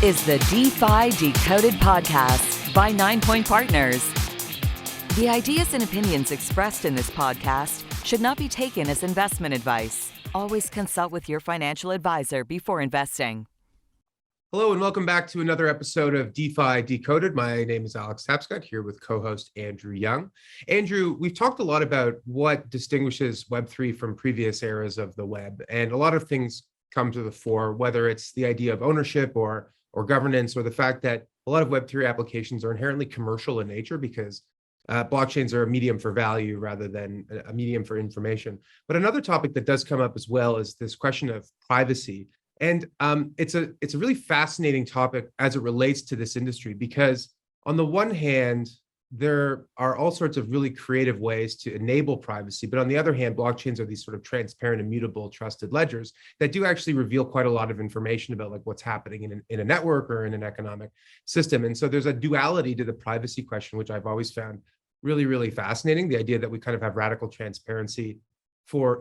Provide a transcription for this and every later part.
is the DeFi Decoded podcast by 9 Point Partners. The ideas and opinions expressed in this podcast should not be taken as investment advice. Always consult with your financial advisor before investing. Hello and welcome back to another episode of DeFi Decoded. My name is Alex Tapscott, here with co-host Andrew Young. Andrew, we've talked a lot about what distinguishes Web3 from previous eras of the web, and a lot of things come to the fore, whether it's the idea of ownership or governance, or the fact that a lot of Web3 applications are inherently commercial in nature because blockchains are a medium for value rather than a medium for information. But another topic that does come up as well is this question of privacy. And it's a really fascinating topic as it relates to this industry, because on the one hand, there are all sorts of really creative ways to enable privacy. But on the other hand, blockchains are these sort of transparent, immutable, trusted ledgers that do actually reveal quite a lot of information about like what's happening in a network or in an economic system. And so there's a duality to the privacy question, which I've always found really, really fascinating. The idea that we kind of have radical transparency for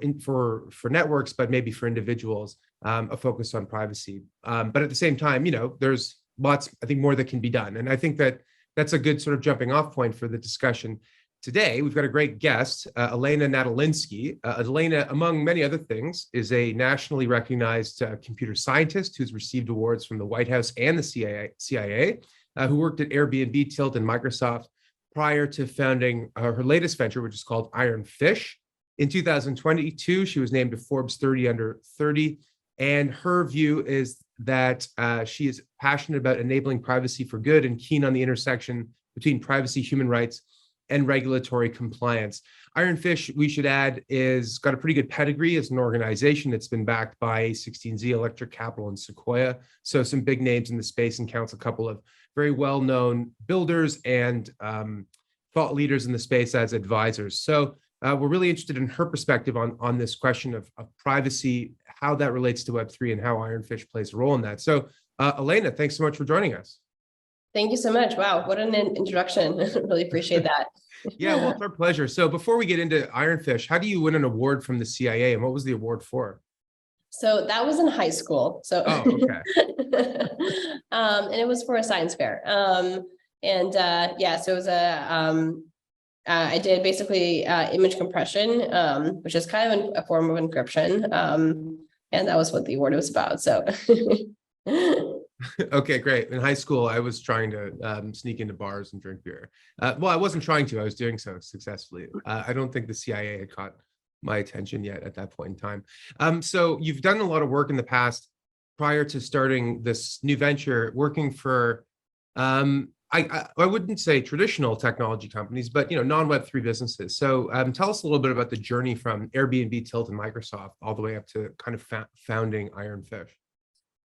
networks, but maybe for individuals, a focus on privacy. But at the same time, there's lots, I think, more that can be done. And I think that that's a good sort of jumping off point for the discussion today. We've got a great guest, Elena Nadolinski. Elena, among many other things, is a nationally recognized computer scientist who's received awards from the White House and the CIA, who worked at Airbnb, Tilt, and Microsoft prior to founding her latest venture, which is called Ironfish. In 2022, she was named to Forbes 30 Under 30, and her view is that she is passionate about enabling privacy for good and keen on the intersection between privacy, human rights, and regulatory compliance. Ironfish, we should add, is got a pretty good pedigree as an organization. It's been backed by 16Z, Electric Capital, and Sequoia, so some big names in the space, and counts a couple of very well-known builders and thought leaders in the space as advisors. So we're really interested in her perspective on this question of privacy, how that relates to Web3, and how Ironfish plays a role in that. So Elena, thanks so much for joining us. Thank you so much. Wow, what an introduction. Really appreciate that. Yeah, well, it's our pleasure. So before we get into Ironfish, how do you win an award from the CIA, and what was the award for? So that was in high school. So okay. And it was for a science fair. So it was I did basically image compression, which is kind of a form of encryption. And that was what the award was about. So okay, great. In high school, I was trying to sneak into bars and drink beer. Well, I wasn't trying to, I was doing so successfully. I don't think the CIA had caught my attention yet at that point in time. So you've done a lot of work in the past prior to starting this new venture, working for, I wouldn't say traditional technology companies, but non-Web3 businesses. So tell us a little bit about the journey from Airbnb, Tilt, and Microsoft all the way up to kind of founding Ironfish.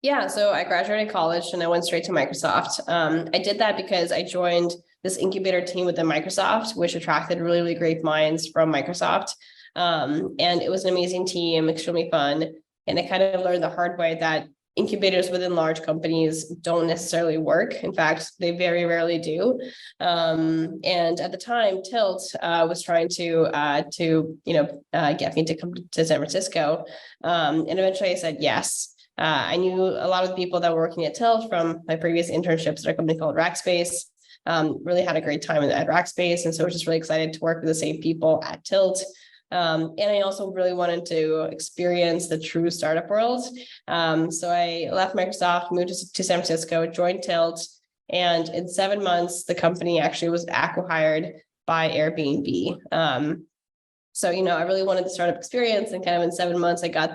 Yeah, so I graduated college and I went straight to Microsoft. I did that because I joined this incubator team within Microsoft, which attracted really, really great minds from Microsoft. And it was an amazing team, extremely fun. And I kind of learned the hard way that incubators within large companies don't necessarily work. In fact, they very rarely do. And at the time, Tilt was trying to get me to come to San Francisco. And eventually I said yes. I knew a lot of the people that were working at Tilt from my previous internships at a company called Rackspace. Really had a great time at Rackspace. And so I was just really excited to work with the same people at Tilt. And I also really wanted to experience the true startup world. So I left Microsoft, moved to San Francisco, joined Tilt, and in 7 months, the company actually was acqui-hired by Airbnb. So I really wanted the startup experience, and kind of in 7 months, I got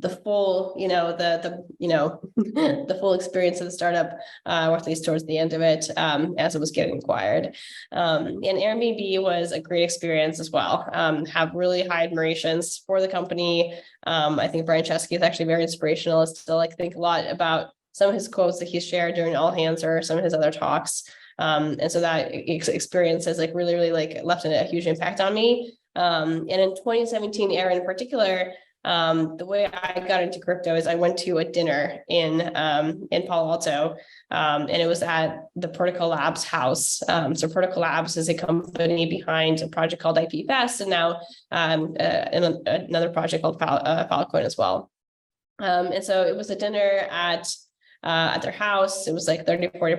the full, the full experience of the startup, or at least towards the end of it, as it was getting acquired. And Airbnb was a great experience as well. Have really high admirations for the company. I think Brian Chesky is actually very inspirational. I still think a lot about some of his quotes that he's shared during All Hands or some of his other talks. And so that experience has really, really left a huge impact on me. And in 2017 era in particular, the way I got into crypto is I went to a dinner in Palo Alto, and it was at the Protocol Labs house. So Protocol Labs is a company behind a project called IPFest, and now another project called Filecoin as well. And so it was a dinner at at their house. It was like 30, 40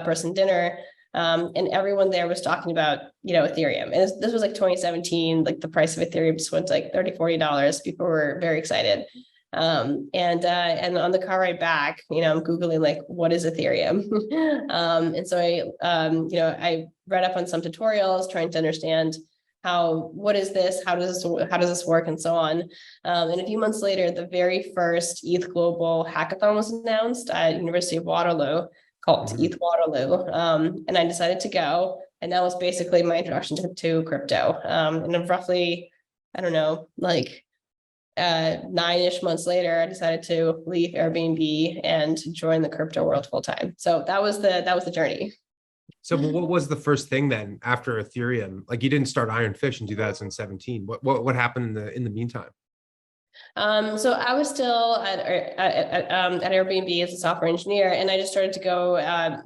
person dinner. And everyone there was talking about, Ethereum. And this was like 2017, like the price of Ethereum just went to like $30, $40. People were very excited. And on the car ride back, I'm Googling like, what is Ethereum? And so I read up on some tutorials trying to understand what is this? How does this work? And so on. And a few months later, the very first ETH Global Hackathon was announced at University of Waterloo called ETH Waterloo. And I decided to go. And that was basically my introduction to crypto. And roughly, I don't know, like 9-ish months later, I decided to leave Airbnb and join the crypto world full time. So that was the journey. So what was the first thing then after Ethereum? Like, you didn't start Ironfish in 2017. What happened in the meantime? So I was still at Airbnb as a software engineer, and I just started to go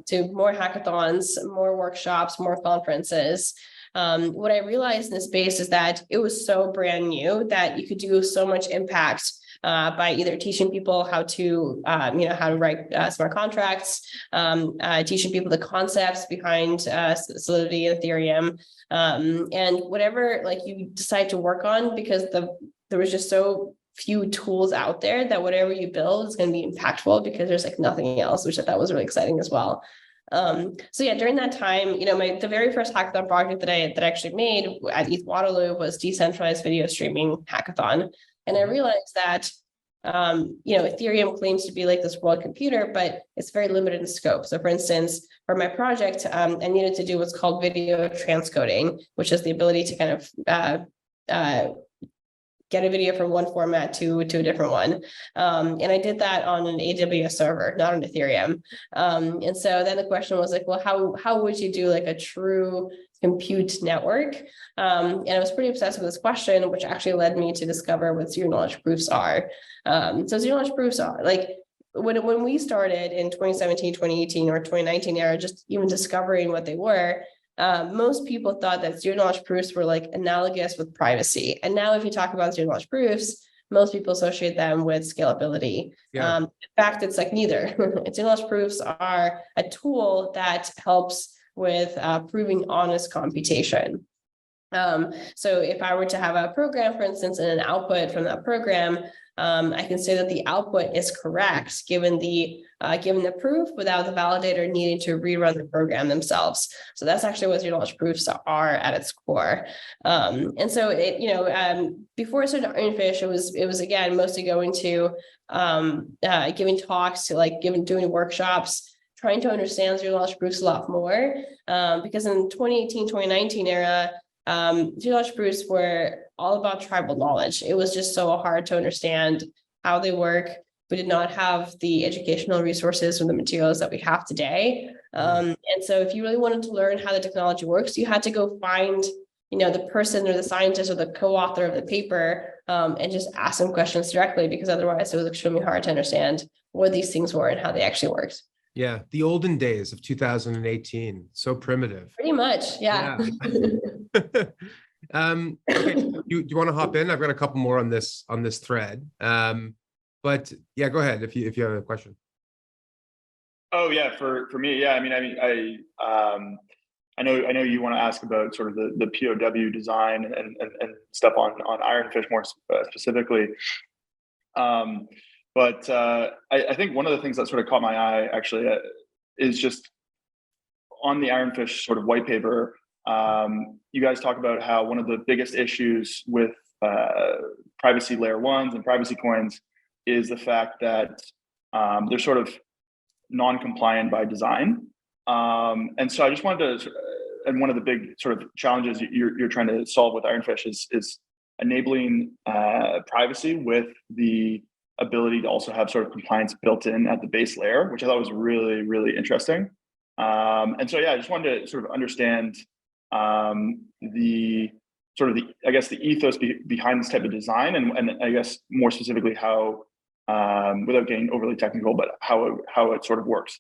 to more hackathons, more workshops, more conferences. What I realized in this space is that it was so brand new that you could do so much impact by either teaching people how to write smart contracts, teaching people the concepts behind Solidity and Ethereum, and whatever like you decide to work on, because there was just so few tools out there that whatever you build is going to be impactful, because there's like nothing else, which I thought was really exciting as well. So yeah, during that time, the very first hackathon project that I actually made at ETH Waterloo was decentralized video streaming hackathon. And I realized that, Ethereum claims to be like this world computer, but it's very limited in scope. So for instance, for my project, I needed to do what's called video transcoding, which is the ability to kind of, get a video from one format to a different one. And I did that on an AWS server, not on Ethereum. And so then the question was like, well, how would you do like a true compute network? And I was pretty obsessed with this question, which actually led me to discover what zero knowledge proofs are. So zero knowledge proofs are like, when we started in 2017, 2018, or 2019 era, just even discovering what they were, most people thought that zero knowledge proofs were like analogous with privacy. And now if you talk about zero knowledge proofs, most people associate them with scalability. Yeah. In fact, it's like neither. Zero knowledge proofs are a tool that helps with proving honest computation. So if I were to have a program, for instance, and an output from that program, I can say that the output is correct given the proof without the validator needing to rerun the program themselves. So that's actually what zero knowledge proofs are at its core. And so before I started Ironfish, it was again mostly going to giving talks, to doing workshops, trying to understand zero knowledge proofs a lot more, because in 2018, 2019 era, zero knowledge proofs were all about tribal knowledge. It was just so hard to understand how they work. We did not have the educational resources or the materials that we have today. And so if you really wanted to learn how the technology works, you had to go find, the person or the scientist or the co-author of the paper, and just ask them questions directly, because otherwise it was extremely hard to understand what these things were and how they actually worked. Yeah, the olden days of 2018, so primitive. Pretty much, yeah. Okay, do you want to hop in? I've got a couple more on this thread. But yeah, go ahead if you have a question. Oh yeah, for me, yeah. I know you want to ask about sort of the POW design and stuff on Ironfish more specifically. But I think one of the things that sort of caught my eye actually is just on the Ironfish sort of white paper. You guys talk about how one of the biggest issues with privacy layer ones and privacy coins is the fact that they're sort of non-compliant by design. And so I just wanted to, and one of the big sort of challenges you're trying to solve with Ironfish is enabling privacy with the ability to also have sort of compliance built in at the base layer, which I thought was really, really interesting. And so, yeah, I just wanted to sort of understand the ethos behind this type of design, and I guess more specifically how, without getting overly technical, but how it sort of works.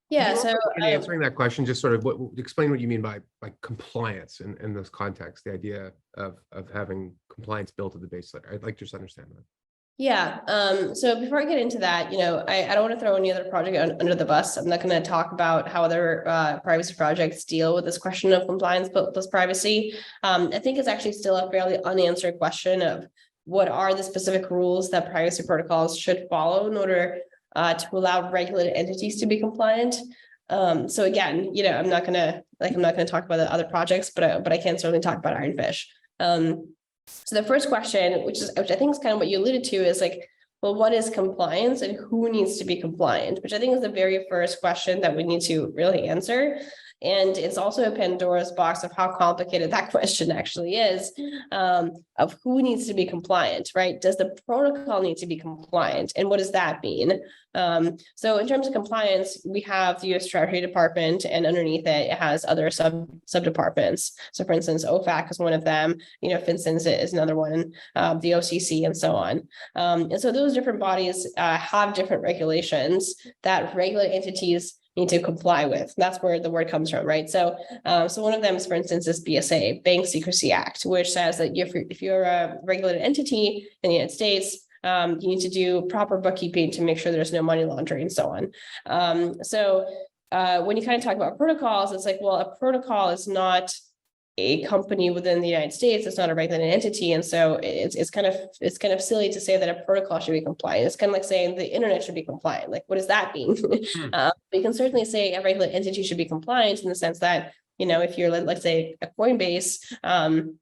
Yeah. So answering that question, just sort of explain what you mean by compliance in this context, the idea of having compliance built at the base layer. I'd like to just understand that. Yeah. So before I get into that, I don't want to throw any other project under the bus. I'm not going to talk about how other privacy projects deal with this question of compliance plus privacy. I think it's actually still a fairly unanswered question of what are the specific rules that privacy protocols should follow in order to allow regulated entities to be compliant. So again, I'm not going to talk about the other projects, but I can certainly talk about Ironfish. So the first question, which I think is kind of what you alluded to, is like, well, what is compliance and who needs to be compliant? Which I think is the very first question that we need to really answer. And it's also a Pandora's box of how complicated that question actually is, of who needs to be compliant, right? Does the protocol need to be compliant? And what does that mean? So in terms of compliance, we have the US Treasury Department, and underneath it has other sub departments. So for instance, OFAC is one of them, FinCEN is another one, the OCC and so on. And so those different bodies have different regulations that regulate entities need to comply with. That's where the word comes from, right? So, so one of them is, for instance, is BSA, Bank Secrecy Act, which says that if you're a regulated entity in the United States, you need to do proper bookkeeping to make sure there's no money laundering and so on. So when you kind of talk about protocols, it's like, well, a protocol is not a company within the United States. It's not a regulated entity, and so it's kind of silly to say that a protocol should be compliant. It's kind of like saying the internet should be compliant. Like, what does that mean? We can certainly say a regulated entity should be compliant in the sense that if you're, let's say, a Coinbase, then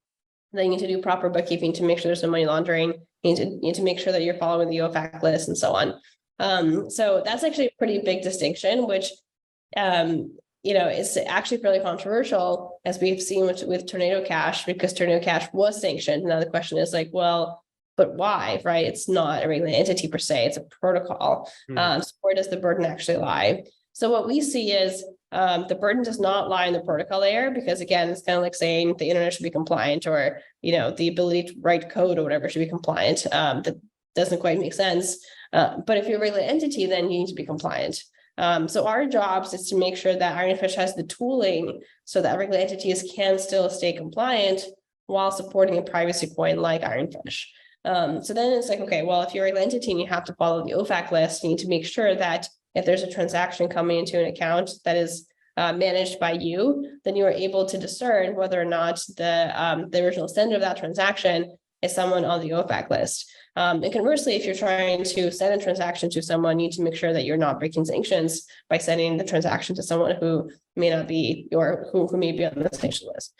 you need to do proper bookkeeping to make sure there's no money laundering. You need to make sure that you're following the OFAC list and so on. So that's actually a pretty big distinction, which it's actually fairly controversial, as we've seen with Tornado Cash, because Tornado Cash was sanctioned. Now the question is like, well, but why, right? It's not a regulated entity per se, it's a protocol. So where does the burden actually lie? So what we see is the burden does not lie in the protocol layer, because again, it's kind of like saying the internet should be compliant, or, the ability to write code or whatever should be compliant. That doesn't quite make sense. But if you're a regulated entity, then you need to be compliant. So our jobs is to make sure that Ironfish has the tooling so that regulated entities can still stay compliant while supporting a privacy coin like Ironfish. So then it's like, okay, well, if you're a regulated entity and you have to follow the OFAC list, you need to make sure that if there's a transaction coming into an account that is managed by you, then you are able to discern whether or not the original sender of that transaction is someone on the OFAC list. And conversely, if you're trying to send a transaction to someone, you need to make sure that you're not breaking sanctions by sending the transaction to someone who may not be, or who may be on the sanction list.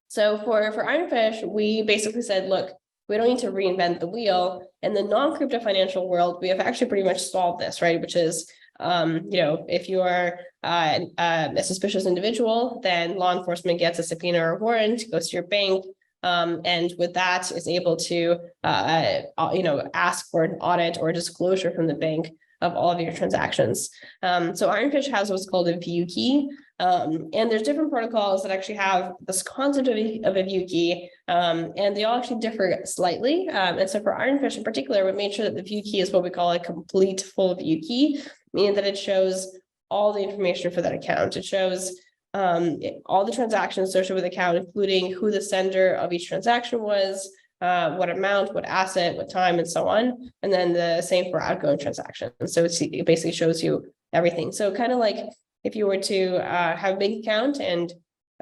So for Ironfish, we basically said, look, we don't need to reinvent the wheel. In the non-crypto financial world, we have actually pretty much solved this, right? Which is, if you are a suspicious individual, then law enforcement gets a subpoena or warrant, goes to your bank, and with that is able to, ask for an audit or disclosure from the bank of all of your transactions. So Ironfish has what's called a view key. And there's different protocols that actually have this concept of a view key, and they all actually differ slightly. And so for Ironfish in particular, we made sure that the view key is what we call a complete full view key, meaning that it shows all the information for that account. It shows all the transactions associated with the account, including who the sender of each transaction was, what amount, what asset, what time, and so on. And then the same for outgoing transactions. So it basically shows you everything. So kind of like if you were to have a bank account and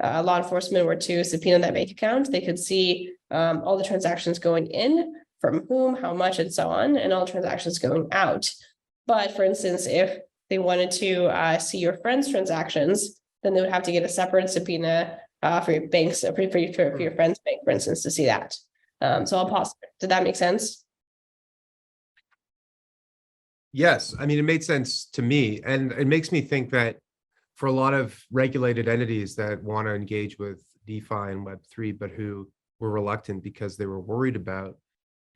law enforcement were to subpoena that bank account, they could see all the transactions going in, from whom, how much, and so on, and all transactions going out. But for instance, if they wanted to see your friend's transactions, then they would have to get a separate subpoena for your banks, for your friend's bank, for instance, to see that. So I'll pause. Did that make sense? Yes. I mean, it made sense to me. And it makes me think that for a lot of regulated entities that want to engage with DeFi and Web3, but who were reluctant because they were worried about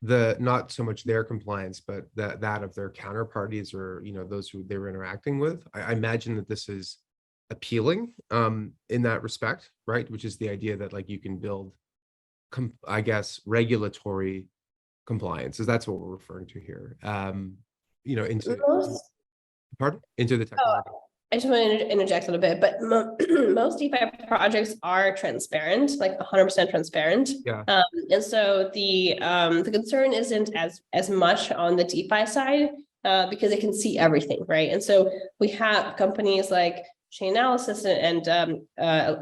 not so much their compliance, but that of their counterparties, or, those who they were interacting with, I imagine that this is appealing in that respect, right? Which is the idea that like you can build, I guess, regulatory compliance, is that's what we're referring to here. Into the technology. I just want to interject a little bit, but most DeFi projects are transparent, like 100% transparent. Yeah. And so the concern isn't as much on the DeFi side because they can see everything, right? And so we have companies like Chainalysis and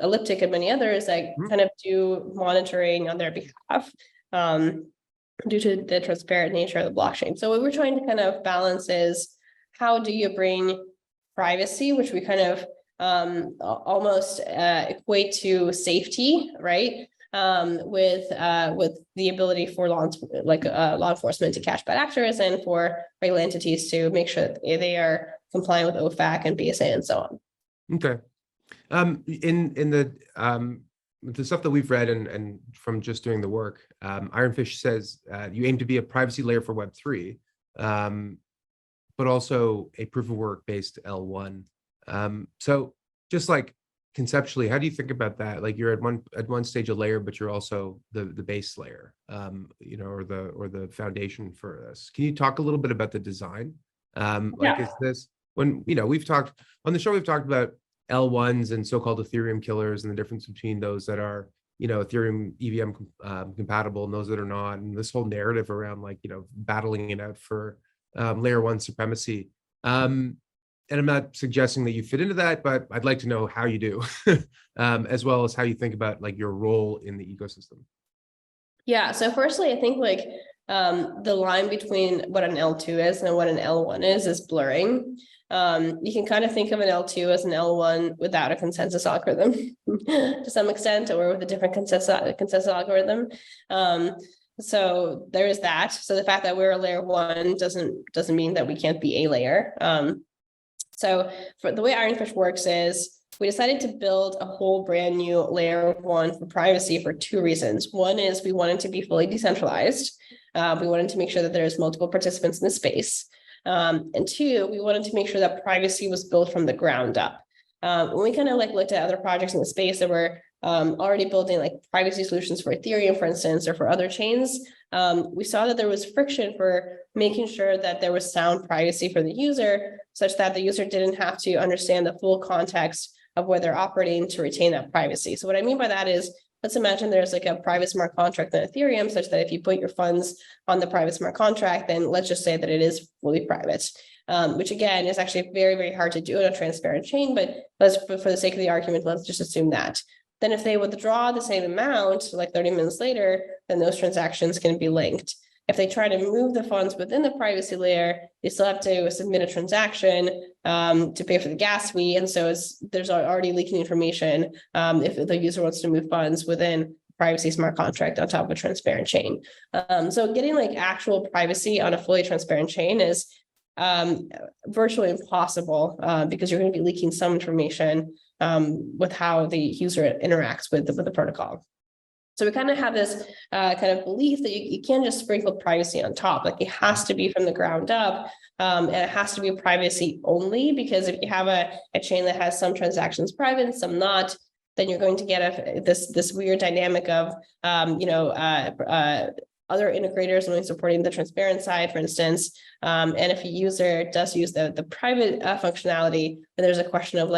Elliptic and many others that kind of do monitoring on their behalf due to the transparent nature of the blockchain. So what we're trying to kind of balance is how do you bring privacy, which we kind of almost equate to safety, right? With the ability for law enforcement to catch bad actors and for regular entities to make sure that they are compliant with OFAC and BSA and so on. Okay. In the stuff that we've read and from just doing the work, Ironfish says you aim to be a privacy layer for Web3. But also a proof of work based L1. So just like conceptually, how do you think about that? Like you're at one stage a layer, but you're also the base layer, or the foundation for this. Can you talk a little bit about the design? Is this when we've talked on the show, we've talked about L1s and so-called Ethereum killers and the difference between those that are Ethereum EVM compatible and those that are not, and this whole narrative around battling it out for layer one supremacy. And I'm not suggesting that you fit into that, but I'd like to know how you do, as well as how you think about your role in the ecosystem. Yeah. So firstly, I think the line between what an L2 is and what an L1 is blurring. You can kind of think of an L2 as an L1 without a consensus algorithm to some extent, or with a different consensus algorithm. So there is that. So the fact that we're a layer one doesn't mean that we can't be a layer. So for the way Ironfish works is we decided to build a whole brand new layer one for privacy for two reasons. One is we wanted to be fully decentralized. We wanted to make sure that there's multiple participants in the space. And two, we wanted to make sure that privacy was built from the ground up. When we kind of looked at other projects in the space that were already building privacy solutions for Ethereum, for instance, or for other chains, we saw that there was friction for making sure that there was sound privacy for the user, such that the user didn't have to understand the full context of where they're operating to retain that privacy. So what I mean by that is, let's imagine there's a private smart contract in Ethereum, such that if you put your funds on the private smart contract, then let's just say that it is fully private. Which again is actually very, very hard to do in a transparent chain, but for the sake of the argument, let's just assume that. Then if they withdraw the same amount, 30 minutes later, then those transactions can be linked. If they try to move the funds within the privacy layer, they still have to submit a transaction to pay for the gas fee. And so there's already leaking information if the user wants to move funds within privacy smart contract on top of a transparent chain. So getting actual privacy on a fully transparent chain is virtually impossible because you're going to be leaking some information with how the user interacts with the protocol. So we kind of have this kind of belief that you can't just sprinkle privacy on top. It has to be from the ground up, and it has to be privacy only, because if you have a chain that has some transactions private and some not, then you're going to get this weird dynamic of other integrators only supporting the transparent side, for instance. And if a user does use the private functionality, then there's a question of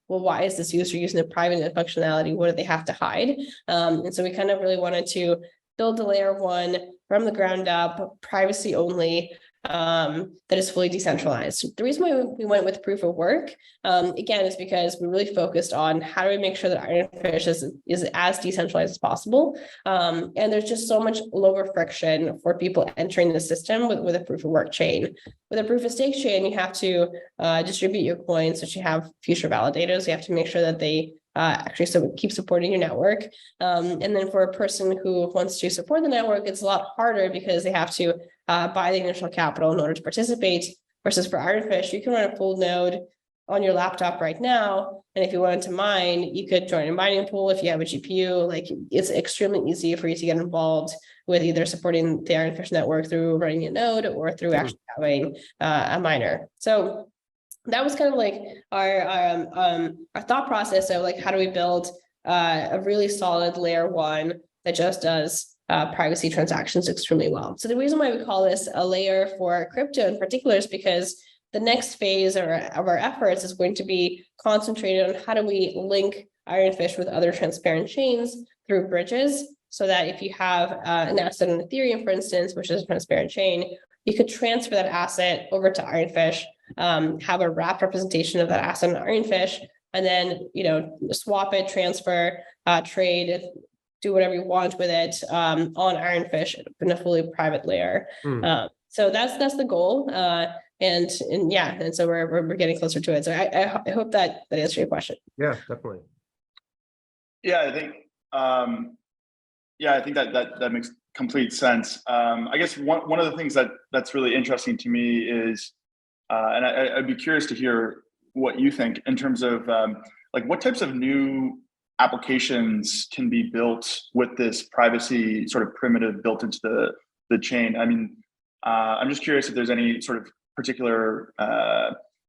well, why is this user using the private functionality? What do they have to hide? And so we kind of really wanted to build a layer one from the ground up, privacy only, that is fully decentralized. The reason why we went with proof of work, again, is because we really focused on how do we make sure that Ironfish is as decentralized as possible. And there's just so much lower friction for people entering the system with a proof of work chain. With a proof of stake chain, you have to distribute your coins, so you have future validators. You have to make sure that they actually keep supporting your network. And then for a person who wants to support the network, it's a lot harder because they have to buy the initial capital in order to participate, versus for Ironfish, you can run a full node on your laptop right now. And if you wanted to mine, you could join a mining pool if you have a GPU. It's extremely easy for you to get involved with either supporting the Ironfish network through running a node or through actually having a miner. So that was kind of our thought process of how do we build a really solid layer one that just does privacy transactions extremely well. So the reason why we call this a layer for crypto in particular is because the next phase of our efforts is going to be concentrated on how do we link Ironfish with other transparent chains through bridges, so that if you have an asset on Ethereum, for instance, which is a transparent chain, you could transfer that asset over to Ironfish, have a wrapped representation of that asset on Ironfish, and then, swap it, transfer, trade, do whatever you want with it on Ironfish in a fully private layer. So that's the goal. And so we're getting closer to it. So I hope that answered your question. Yeah, definitely. Yeah, I think that makes complete sense. I guess one of the things that's really interesting to me is, and I'd be curious to hear what you think in terms of what types of new applications can be built with this privacy sort of primitive built into the chain. I mean, I'm just curious if there's any sort of particular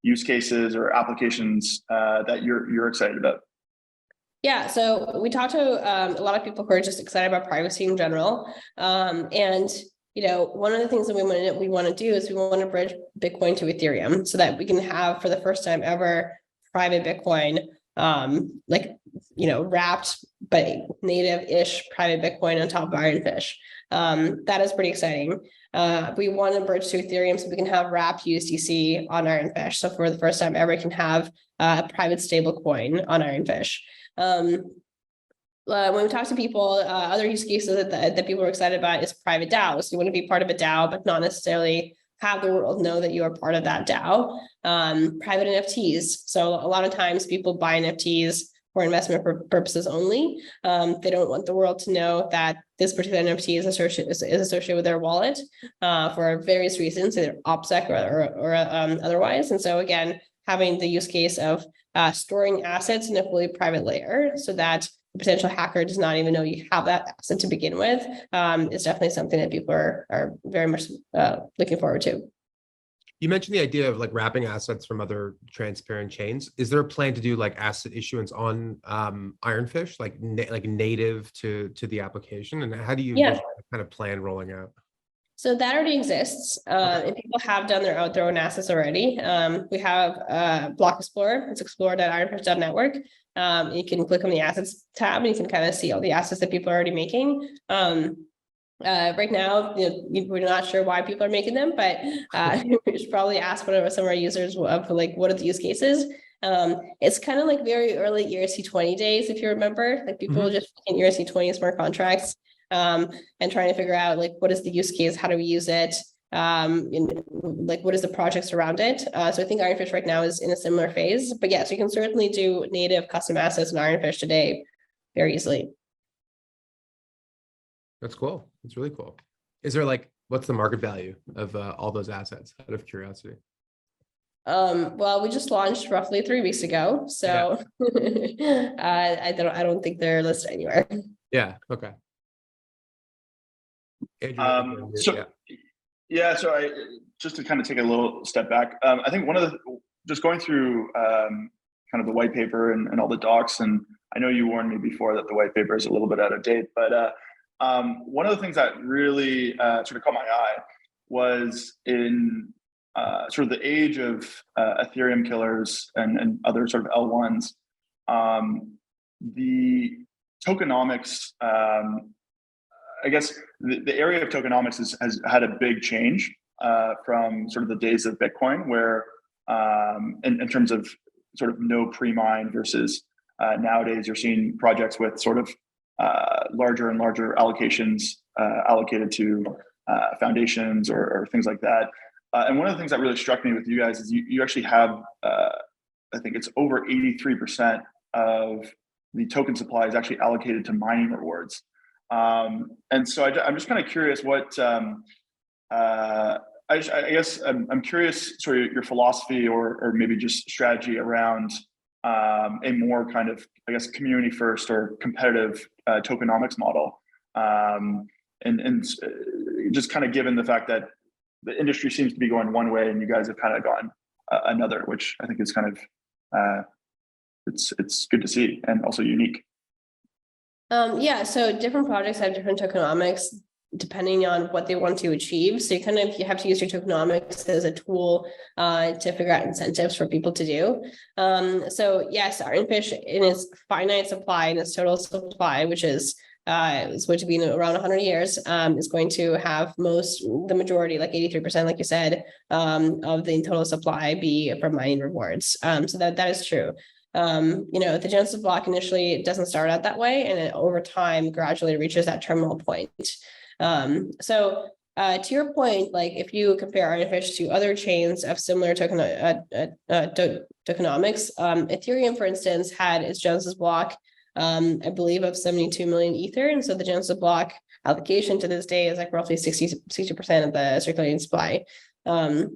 use cases or applications that you're excited about. Yeah, so we talked to a lot of people who are just excited about privacy in general, and one of the things that we want to do is we want to bridge Bitcoin to Ethereum so that we can have, for the first time ever, private Bitcoin, wrapped but native-ish private Bitcoin on top of Ironfish. That is pretty exciting. We want to bridge to Ethereum so we can have wrapped USDC on Ironfish. So for the first time ever, we can have a private stable coin on Ironfish. When we talk to people, other use cases that people are excited about is private DAOs. You want to be part of a DAO, but not necessarily have the world know that you are part of that DAO. Private NFTs. So a lot of times people buy NFTs for investment purposes only. They don't want the world to know that this particular NFT is associated with their wallet for various reasons, either OPSEC or otherwise. And so again, having the use case of storing assets in a fully private layer so that the potential hacker does not even know you have that asset to begin with is definitely something that people are very much looking forward to. You mentioned the idea of wrapping assets from other transparent chains. Is there a plan to do asset issuance on Ironfish, native to the application? And how do you kind of plan rolling out? So that already exists, and people have done their own assets already. We have Block Explorer. It's explorer.ironfish.network. You can click on the assets tab, and you can kind of see all the assets that people are already making. Right now, we're not sure why people are making them, but we should probably ask some of our users of what are the use cases. It's kind of very early ERC20 days, if you remember. People were just in ERC20 smart contracts. And trying to figure out what is the use case, how do we use it, what is the projects around it. So I think Ironfish right now is in a similar phase, but yes, you can certainly do native custom assets in Ironfish today very easily. That's cool. That's really cool. Is there what's the market value of all those assets, out of curiosity? Well, we just launched roughly 3 weeks ago, so I don't think they're listed anywhere. Yeah. Okay. So I just to kind of take a little step back. I think one of the just going through kind of the white paper and all the docs, and I know you warned me before that the white paper is a little bit out of date, but one of the things that really sort of caught my eye was in sort of the age of Ethereum killers and other sort of L1s, the tokenomics. I guess the area of tokenomics has had a big change from sort of the days of Bitcoin, where in terms of sort of no pre-mine versus nowadays you're seeing projects with sort of larger and larger allocations allocated to foundations or things like that. And one of the things that really struck me with you guys is you actually have, I think it's over 83% of the token supply is actually allocated to mining rewards. And so I'm just kind of curious what, I guess I'm curious sort of your philosophy or maybe just strategy around a more kind of, I guess, community first or competitive tokenomics model. And just kind of given the fact that the industry seems to be going one way and you guys have kind of gone another, which I think is kind of, it's good to see and also unique. Yeah, so different projects have different tokenomics. depending on what they want to achieve. So you have to use your tokenomics as a tool to figure out incentives for people to do. So yes, Ironfish in its finite supply and its total supply, which is going to be around 100 years, is going to have the majority, like 83%, like you said, of the total supply be from mining rewards. So that is true. The Genesis block initially doesn't start out that way, and it over time gradually reaches that terminal point. To your point, like if you compare Ironfish to other chains of similar tokenomics, Ethereum, for instance, had its Genesis block, I believe, of 72 million Ether. And so the Genesis block allocation to this day is like roughly 60% of the circulating supply. So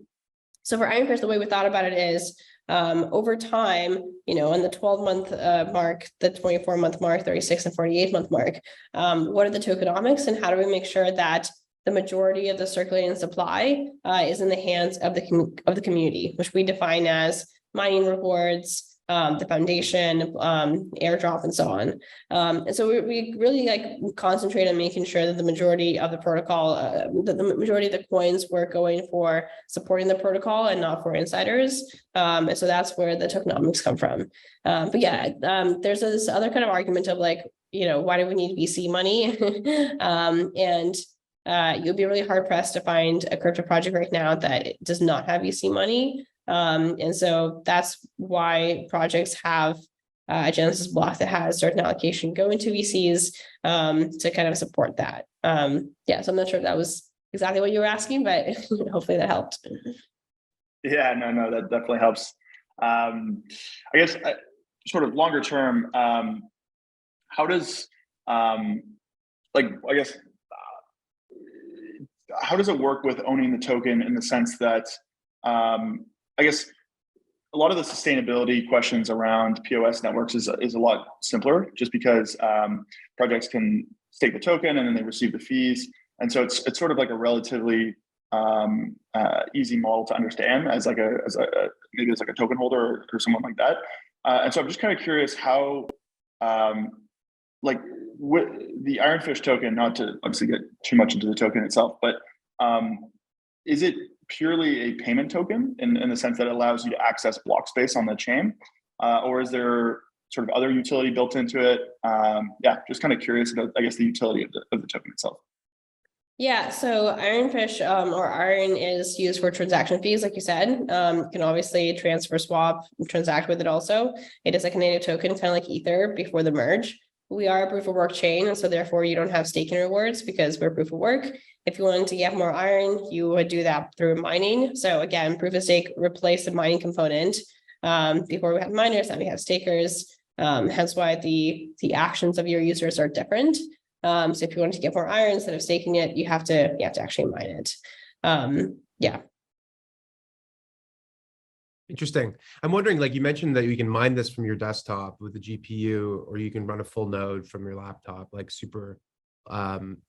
for Ironfish, the way we thought about it is, over time, on the 12-month mark, the 24-month mark, 36 and 48-month mark, what are the tokenomics and how do we make sure that the majority of the circulating supply is in the hands of the community, which we define as mining rewards, the foundation, airdrop, and so on. And so we really concentrate on making sure that the majority of the protocol, the majority of the coins were going for supporting the protocol and not for insiders. And so that's where the tokenomics come from. But yeah, there's this other kind of argument of why do we need VC money? You'll be really hard pressed to find a crypto project right now that does not have VC money. And so that's why projects have a Genesis block that has certain allocation going to VCs to kind of support that. So I'm not sure if that was exactly what you were asking, but hopefully that helped. Yeah, no, that definitely helps. I guess sort of longer term, how does how does it work with owning the token in the sense that I guess a lot of the sustainability questions around POS networks is a lot simpler, just because projects can stake the token and then they receive the fees, and so it's sort of like a relatively easy model to understand as maybe as a token holder or someone like that. And so I'm just kind of curious how with the Ironfish token, not to obviously get too much into the token itself, but is it purely a payment token in the sense that it allows you to access block space on the chain, or is there sort of other utility built into it? Just kind of curious about, I guess, the utility of the token itself. Yeah, so Ironfish or Iron is used for transaction fees, like you said. You can obviously transfer, swap, transact with it also. It is like a native token, kind of like Ether before the merge. We are a proof of work chain, and so therefore you don't have staking rewards because we're proof of work. If you wanted to get more iron, you would do that through mining. So again, proof of stake replaced the mining component. Before we had miners, now we have stakers. Hence why the actions of your users are different. So if you wanted to get more iron, instead of staking it, you have to actually mine it. Interesting. I'm wondering, you mentioned that you can mine this from your desktop with the GPU, or you can run a full node from your laptop, super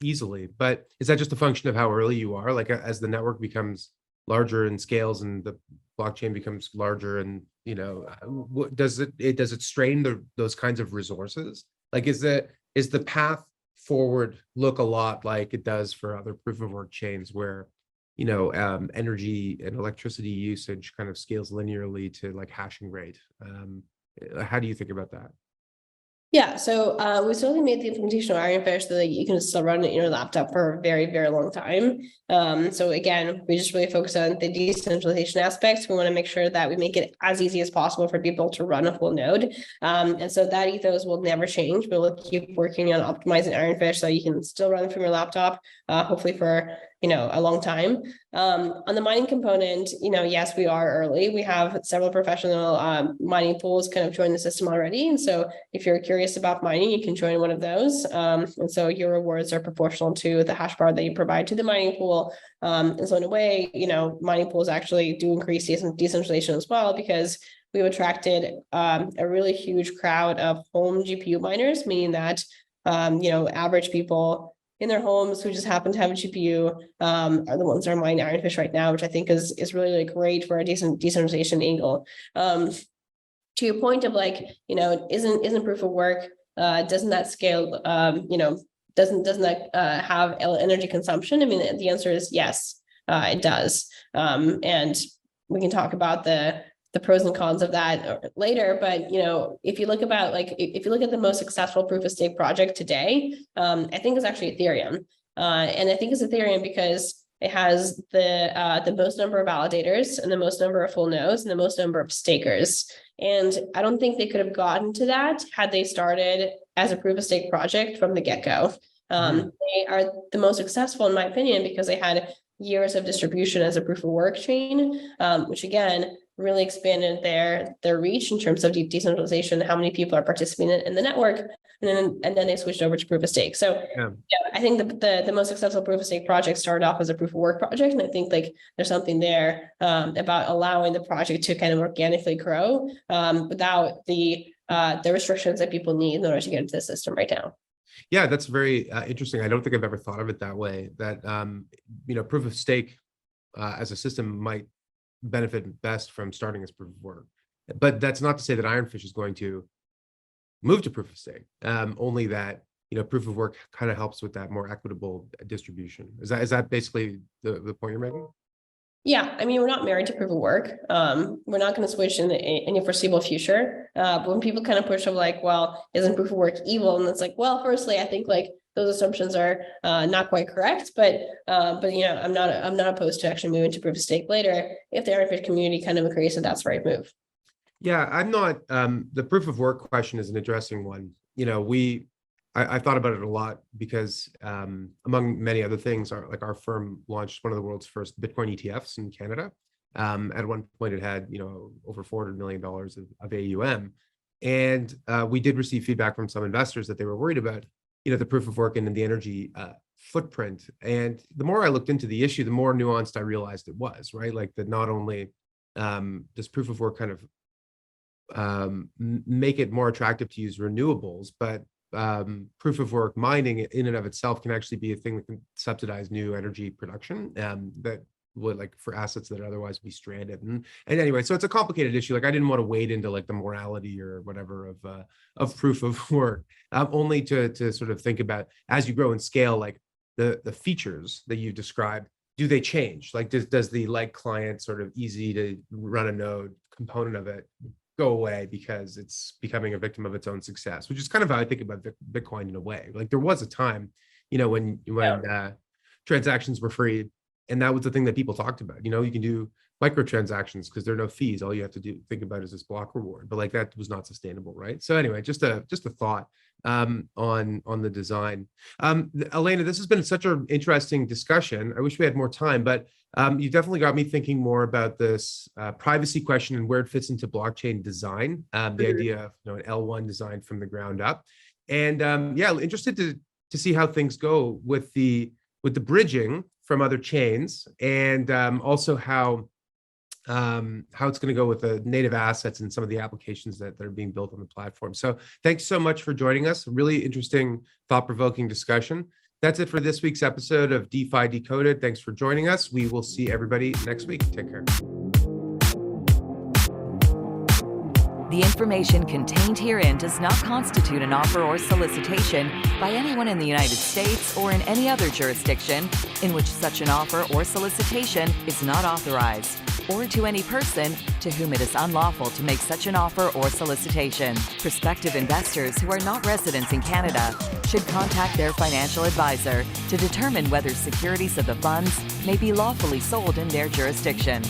easily. But is that just a function of how early you are? As the network becomes larger and scales and the blockchain becomes larger, and does it strain those kinds of resources? Is the path forward look a lot like it does for other proof of work chains where energy and electricity usage kind of scales linearly to hashing rate? How do you think about that? Yeah, so we certainly made the implementation of Ironfish so that you can still run it in your laptop for a very, very long time. So again, we just really focus on the decentralization aspects. We want to make sure that we make it as easy as possible for people to run a full node. And so that ethos will never change. We'll keep working on optimizing Ironfish so you can still run it from your laptop, hopefully for a long time. On the mining component, yes, we are early. We have several professional mining pools kind of join the system already. And so if you're curious about mining, you can join one of those. And so your rewards are proportional to the hash bar that you provide to the mining pool. And so in a way, mining pools actually do increase decentralization as well, because we've attracted a really huge crowd of home GPU miners, meaning that, average people in their homes who just happen to have a GPU are the ones that are mining Ironfish right now, which I think is really great for a decent decentralization angle. To your point of isn't proof of work, doesn't that scale, doesn't that have energy consumption? I mean, the answer is yes, it does. And we can talk about the pros and cons of that later. But, if you look at the most successful proof of stake project today, I think it's actually Ethereum. And I think it's Ethereum because it has the most number of validators and the most number of full nodes and the most number of stakers. And I don't think they could have gotten to that had they started as a proof of stake project from the get-go. They are the most successful, in my opinion, because they had years of distribution as a proof of work chain, which again really expanded their reach in terms of decentralization, how many people are participating in the network, and then they switched over to proof of stake. So I think the most successful proof of stake project started off as a proof of work project, and I think there's something there about allowing the project to kind of organically grow without the restrictions that people need in order to get into the system right now. Yeah, that's very interesting. I don't think I've ever thought of it that way, that, proof of stake as a system might benefit best from starting as proof of work. But that's not to say that Ironfish is going to move to proof of stake, only that, proof of work kind of helps with that more equitable distribution. Is that basically the point you're making? Yeah, I mean, we're not married to proof of work. We're not going to switch in any foreseeable future. But when people kind of push of well, isn't proof of work evil? And it's well, firstly, I think those assumptions are not quite correct. But I'm not opposed to actually moving to proof of stake later if the Ironfish community kind of agrees that that's the right move. Yeah, I'm not. The proof of work question is an interesting one. I thought about it a lot because among many other things, our firm launched one of the world's first Bitcoin ETFs in Canada. At one point, it had over $400 million of AUM, and we did receive feedback from some investors that they were worried about the proof of work and the energy footprint. And the more I looked into the issue, the more nuanced I realized it was, right? That not only does proof of work kind of make it more attractive to use renewables, but proof of work mining in and of itself can actually be a thing that can subsidize new energy production that would for assets that otherwise be stranded. And anyway, so it's a complicated issue. I didn't want to wade into the morality or whatever of proof of work, only to sort of think about as you grow and scale, the features that you described, do they change? Does the client sort of easy to run a node component of it go away because it's becoming a victim of its own success, which is kind of how I think about Bitcoin in a way. There was a time, when transactions were free, and that was the thing that people talked about. You can do microtransactions because there are no fees. All you have to think about is this block reward, but that was not sustainable, right? So anyway, just a thought on the design. Elena, this has been such an interesting discussion. I wish we had more time, but you definitely got me thinking more about this privacy question and where it fits into blockchain design, the idea of an L1 design from the ground up. And interested to see how things go with the bridging from other chains, and also how it's going to go with the native assets and some of the applications that are being built on the platform. So thanks so much for joining us. A really interesting, thought-provoking discussion. That's it for this week's episode of DeFi Decoded. Thanks for joining us. We will see everybody next week. Take care. The information contained herein does not constitute an offer or solicitation by anyone in the United States or in any other jurisdiction in which such an offer or solicitation is not authorized, or to any person to whom it is unlawful to make such an offer or solicitation. Prospective investors who are not residents in Canada should contact their financial advisor to determine whether securities of the funds may be lawfully sold in their jurisdiction.